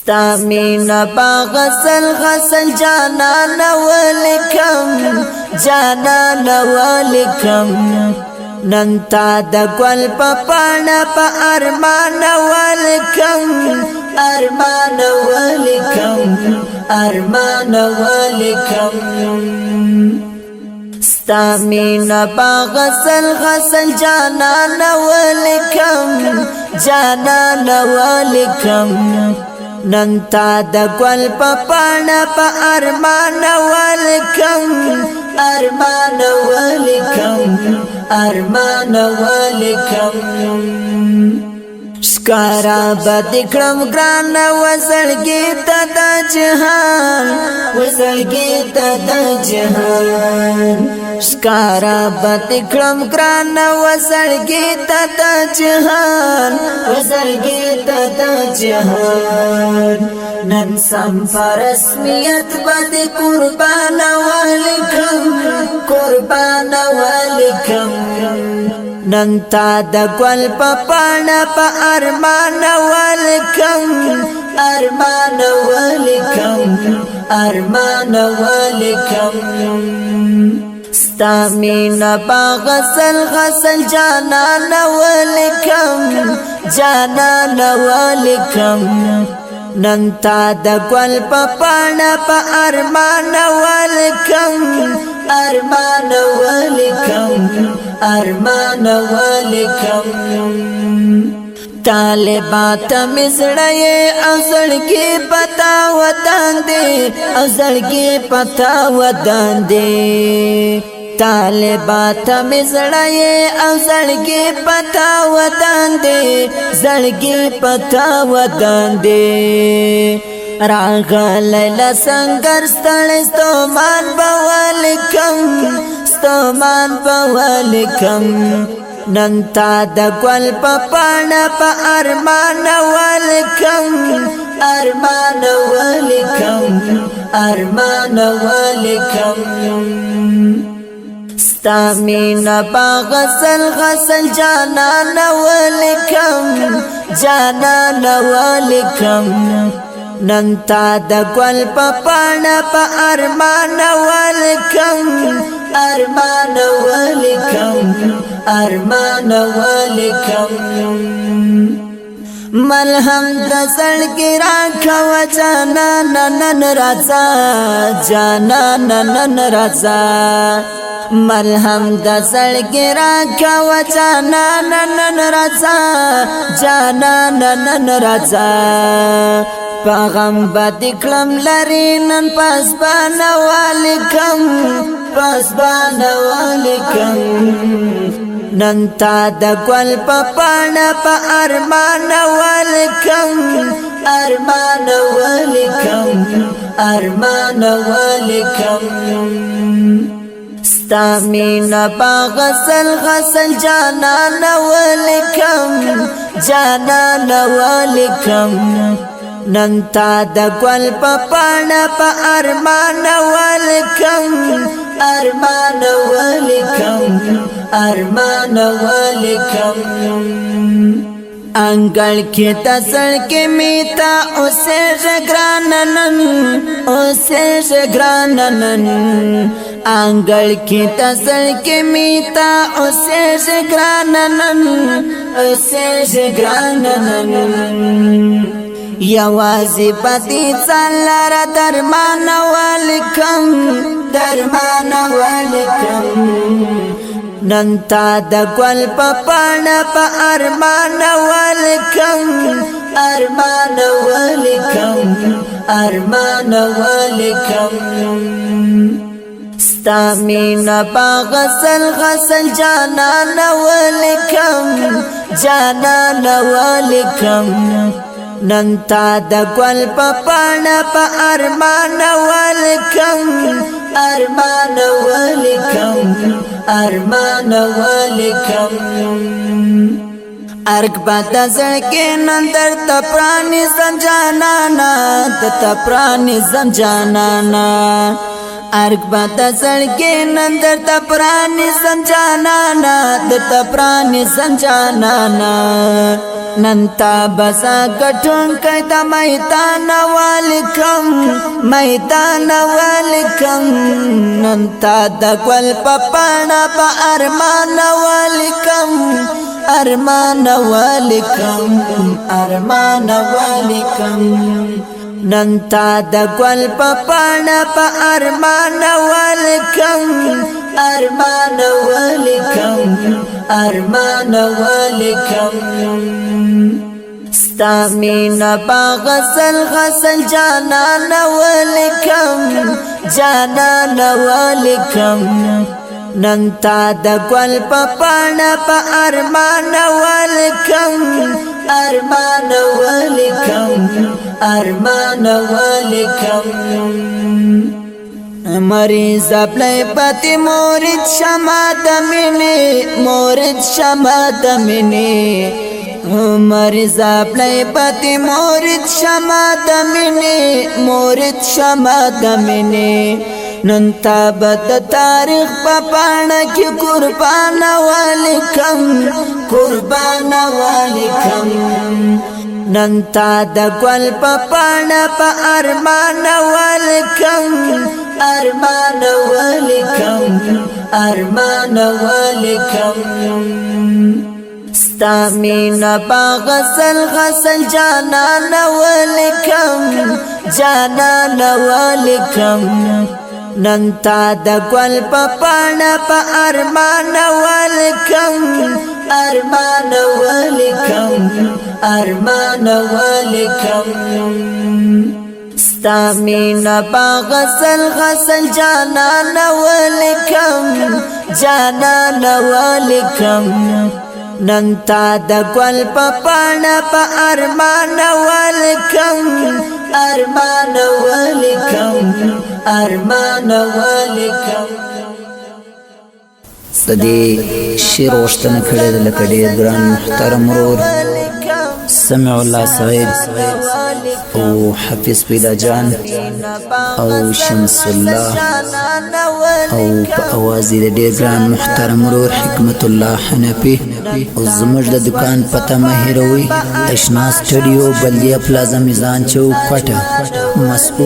ستا مینا باغسل غسل جانان ولکم جانان ولکم ننتا د گل پپانا پا ارمان ولکم ارمان ولکم ارمان ولکم ستا مینا باغسل غسل جانان ولکم جانان ولکم ننتا د گل پپانا پا ارمان ولکم ارمان ولکم ارمان ولکم شکارا بدکرم گران وزلگی تا دا جہان وزلگی تا دا جہان شکارا بدکرم گران وزلگی تا دا جہان وزلگی تا دا جہان نن سم فرسمیت بد قربان والکم قربان والکم ننتا د گل پپانا پا ارمان ولکم ارمان ولکم ارمان ولکم ستا مینا باغسل غسل جانان ولکم جانان ولکم ننتا د گل پپانا پا ارمان ولکم ارمان ولکم ارمان ولکم طالبات مزڑے اوزڑ کی پتا ودان دے اوزڑ کی پتا ودان دے طالبات مزڑے اوزڑ کی پتا ودان دے زڑگی پتا ودان دے راغل لسنگر ستو مان بوالکم ستومان بوالکم ننتا د گل پپانا پا ارمان ولکم ارمان ولکم ارمان ولکم ستا مینا باغسل غسل جانان ولکم جانان ولکم ننتا د گل پپانا پا ارمان ولکم ارمان ولکم ارمان ولکم ملهم د زړګي راکو جانان نن راځه جانان نن راځه ملهم د زړګي راکو جانان نن راځه جانان نن راځه پاغم بدکلم لري نن پاسبان والکم پاسبان والکم ننتا د گل پپانا پا ارمان ولکم ارمان ولکم ارمان ولکم ستا مینا باغسل غسل جانان ولکم جانان ولکم ننتا د گل پپانا پا ارمان ولکم ارمان ولکم ارمان ولکم انگل کی تسل کی میتا اسے جگراننن اسے جگراننن انگل کی تسل کی میتا اسے جگراننن اسے جگراننن یوازی پتی چلر درمان ولکم درمان ولکم ننتا د گل پپانا پا ارمان ولکم ارمان ولکم ارمان ولکم ستا مینا باغسل غسل جانان ولکم جانان ولکم ننتا د گل پپانا پا ارمان ولکم ارمان ولکم ارمان ولکم ارگ باد زړګي نندر تپرانی زنجانانا د تپرانی زنجانانا ارګ باد زړګي نندر ته پرانی سمجانانا د تپرانی سمجانانا ننتا بسا کټون کدا میدان والکم میدان والکم ننتا د ګل پپانا په ارمان والکم ارمان والکم ارمان والکم ننتا د ګل پپانا په ارمان والکم ارمان والکم ارمان والکم ستامینا باغسل غسل جانان والکم جانان والکم ننتا د ګل پپانا په ارمان والکم ارمان والکم ارمان والکم مریض پلای پتی مورد شما دمینی مورد شما دمینی مریض پلای پتی مورد شما دمینی مورد شما دمینی ننتا بد تاریخ پپانا کی قربان والکم قربان والکم ننتا د ګل پپانا په ارمان والکم ارمان والکم ارمان والکم ستامینا باغسل غسل جانان والکم جانان والکم ننتا د ګل پپانا په ارمان والکم ارمان والکم ارمان والکم ستامینا باغسل غسل جانان والکم جانان والکم ننتا د ګل پپانا په ارمان والکم ارمان والکم ارمان والکم سدي شیر وشتنه کړي د لکه ډیر ګران محترم ورور سمع الله صغير او حفیظ پیدا جان او شمس الله او په اواز د ډیر ګران محترم ورور حکمت الله حنفي او زموږ د دکان پته مه هیروئ اشنا سټوډیو بلدیه پلازا میزان چوک کوټه مسعود